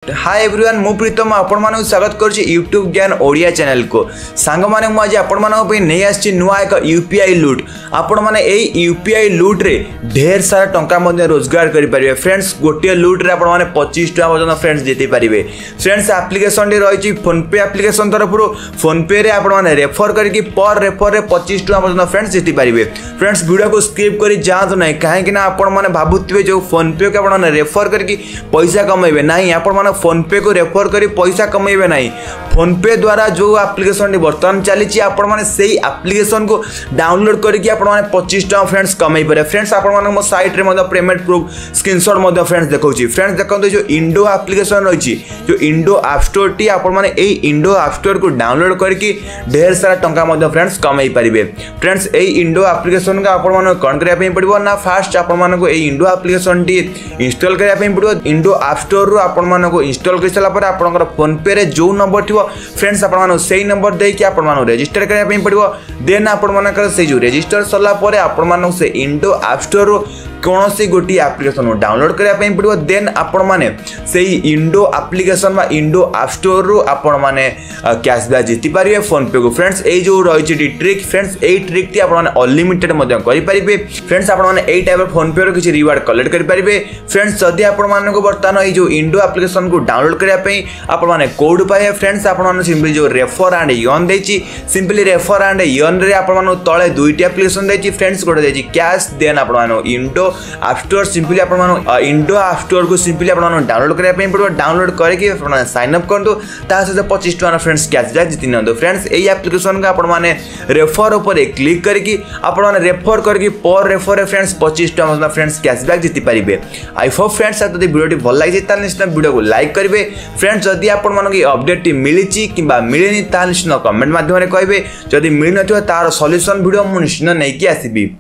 Hi everyone मु प्रीतम आपण मानक स्वागत करछि यूट्यूब ज्ञान ओडिया चैनल को सांग माने मु आज आपण मानक पे नै आछि नुवा एक यूपीआई लूट आपण माने एई यूपीआई लूट रे ढेर सारा टंका मध्ये रोजगार करि परिबे फ्रेंड्स गोटे लूट रे आपण माने 25 टका पर्यंत फ्रेंड्स जेति परिबे फ्रेंड्स एप्लीकेशन रे रहिछि फोन पे एप्लीकेशन तरफ फोन पे रे आपण माने रेफर करके पर रेफर रे 25 टका पर्यंत फ्रेंड्स जेति परिबे फ्रेंड्स वीडियो को स्किप करी जांत नै काहे कि ना आपण माने भाबुथिबे जो फोन पे के आपण माने रेफर करके पैसा कमाइबे नाही आपण माने फोन पे को रेफर करी पैसा कमाइबे नहीं फोन पे द्वारा जो एप्लीकेशन बर्तमान चली आपण माने सेही एप्लीकेशन को डाउनलोड करके आपण माने 25 टका फ्रेंड्स कमाइ पारे फ्रेंड्स आपण माने मो साइट रे मदे पेमेंट प्रूफ स्क्रीनशॉट मदे फ्रेंड्स देखौची फ्रेंड्स देखंतु जो इंडो एप्लीकेशन रहिची जो इंडो ऐप स्टोर टी आपण माने एही इंडो ऐप स्टोर को डाउनलोड करके ढेर सारा टंका मदे फ्रेंड्स कमाइ परिबे फ्रेंड्स एही इंडो एप्लीकेशन का आपण माने कोन करिया पे पड़िबो ना फास्ट आपण माने को एही इंडो एप्लीकेशन टी इंस्टॉल करिया पे पड़िबो इंडो ऐप स्टोर रो आपण माने को इंस्टॉल कर साला पर आपनकर फोन पे रे जो नंबर थिवो फ्रेंड्स आपण मानो सेही नंबर दे कि आपण मानो रजिस्टर करिया पे पड़िबो देन आपण मानकर से जो रजिस्टर सला पर आपण मानो से इंडो ऐप स्टोर रो कौन सी गोटी एप्लीकेशन डाउनलोड करने पड़ो देन आपण माने से इंडो एप्लीकेशन बा इंडो ऐप स्टोर रो आपण माने कैशबैक जीति पारिबे फोन पे को फ्रेंड्स ए जो रही trick friends a trick T आपण माने अनलिमिटेड मध्य करि परिबे फ्रेंड्स आपण माने ए टाइप फोन पे रो किछि रिवार्ड कलेक्ट करि परिबे फ्रेंड्स जदि आपण माने को बर्तमान ए जो इंडो एप्लीकेशन को डाउनलोड करिया पे आपण माने कोड पाए फ्रेंड्स आपण माने सिंपली जो रेफर एंड यन देछि सिंपली रेफर एंड यन रे आपण माने तळे दुईटी एप्लीकेशन देछि फ्रेंड्स कोड देछि कैश देन आपण माने इंडो ऐप स्टोर सिंपली आपण मानो इंडो ऐप स्टोर को सिंपली आपण मानो डाउनलोड करिया पे पड़ो डाउनलोड करके आपण साइन अप करदो ता से 25 टका फ्रेंड्स कैशबैक जिति नंदो फ्रेंड्स एई एप्लीकेशन का आपण माने रेफर ऊपर क्लिक करके आपण माने रेफर करके पर रेफर फ्रेंड्स 25 टका फ्रेंड्स कैशबैक जिति परिबे आई होप फ्रेंड्स यदि वीडियो भल लागिछि ता निश्चित वीडियो को लाइक करिवे फ्रेंड्स जदि आपण मानो की अपडेट टी मिलिछि किबा मिलिनि ता निश्चित कमेंट माध्यम रे कहबे जदि मिलि नथियो तार सॉल्यूशन वीडियो मु निश्चित नै कि आसीबी।